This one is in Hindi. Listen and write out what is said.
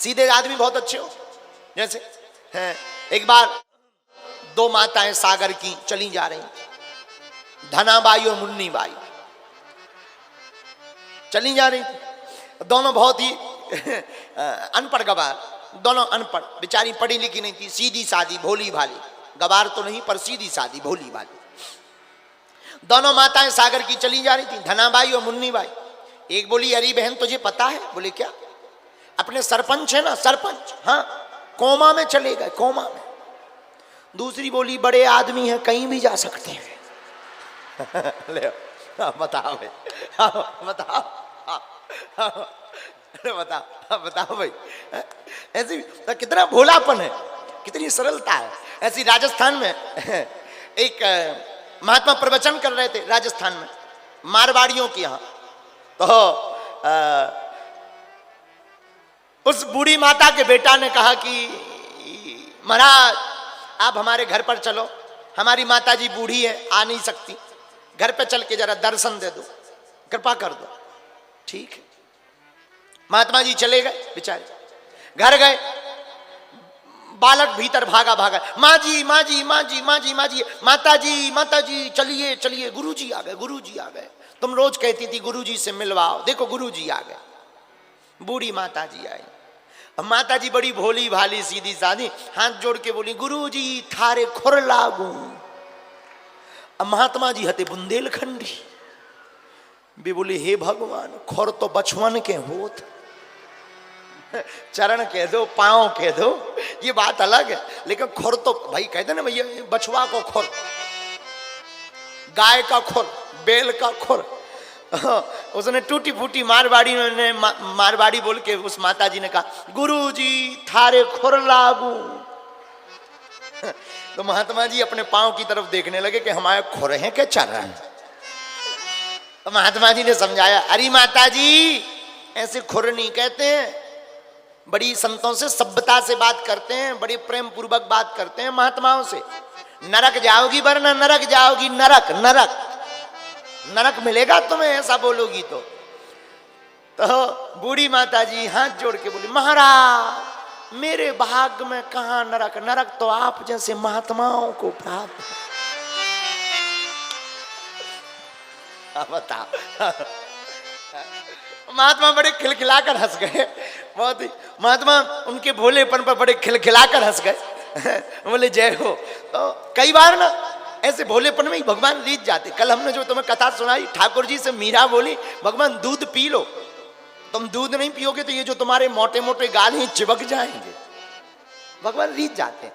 सीधे आदमी बहुत अच्छे हो। जैसे हैं, एक बार दो माताएं सागर की चली जा रही, धनाबाई और मुन्नीबाई चली जा रही थी। दोनों बहुत ही अनपढ़ गवार, दोनों अनपढ़, बेचारी पढ़ी लिखी नहीं थी, सीधी सादी भोली भाली, गवार तो नहीं पर सीधी सादी भोली भाली। दोनों माताएं सागर की चली जा रही थी, धनाबाई और मुन्नीबाई। एक बोली, अरे बहन तुझे पता है? बोले क्या? अपने सरपंच है ना, सरपंच, हाँ, कोमा में चले गए, कोमा में। दूसरी बोली, बड़े आदमी हैं, कहीं भी जा सकते हैं। ले बताओ भाई, बताओ, बताओ बताओ भाई, ऐसी तो कितना भोलापन है, कितनी सरलता है। ऐसी राजस्थान में एक महात्मा प्रवचन कर रहे थे, राजस्थान में मारवाड़ियों के यहाँ। तो उस बूढ़ी माता के बेटा ने कहा कि महाराज आप हमारे घर पर चलो, हमारी माता जी बूढ़ी है, आ नहीं सकती, घर पे चल के जरा दर्शन दे दो, कृपा कर दो। ठीक है, महात्मा जी चले गए, बेचारे घर गए। बालक भीतर भागा भागा, माँ जी माँ जी माँ जी माँ जी माँ जी, माता जी चलिए चलिए, गुरु जी आ गए, गुरु जी आ गए, तुम रोज कहती थी गुरु जी से मिलवाओ, देखो गुरु जी आ गए। बूढ़ी माता जी आई। अब माता जी बड़ी भोली भाली सीधी सादी, हाथ जोड़ के बोली, गुरु जी थारे खुर लागू। अब महात्मा जी हते बुंदेलखंडी, भी बोली, हे भगवान, खुर तो बचवन के होत, चरण कह दो, पांव कह दो, ये बात अलग है, लेकिन खुर तो भाई कहते ना भैया, बछवा को खुर, गाय का खुर, बेल का खुर। उसने टूटी फूटी मारवाड़ी ने मारवाड़ी बोल के उस माता जी ने कहा, गुरु जी थारे खुर लागू। तो महात्मा जी अपने पांव की तरफ देखने लगे कि हमारे खुर हैं क्या चल रहा है। तो महात्मा जी ने समझाया, अरे माता जी ऐसे खुर नहीं कहते हैं, बड़ी संतों से सभ्यता से बात करते हैं, बड़ी प्रेम पूर्वक बात करते हैं महात्माओं से। नरक जाओगी वरना नरक जाओगी, नरक नरक नरक मिलेगा तुम्हें, ऐसा बोलोगी तो बूढ़ी माता जी हाथ जोड़ के बोली, महाराज मेरे भाग्य में कहां नरक, नरक तो आप जैसे महात्माओं को प्राप्त है। बताओ। महात्मा बड़े खिलखिलाकर हंस गए, बहुत ही, महात्मा उनके भोलेपन पर बड़े खिलखिलाकर हंस गए। बोले जय हो। तो कई बार ना ऐसे भोलेपन में ही भगवान रीझ जाते। कल हमने जो तुम्हें कथा सुनाई, ठाकुर जी से मीरा बोली, भगवान दूध पी लो, तुम दूध नहीं पियोगे तो ये जो तुम्हारे मोटे मोटे गाल हैं चिपक जाएंगे। भगवान रीझ जाते हैं।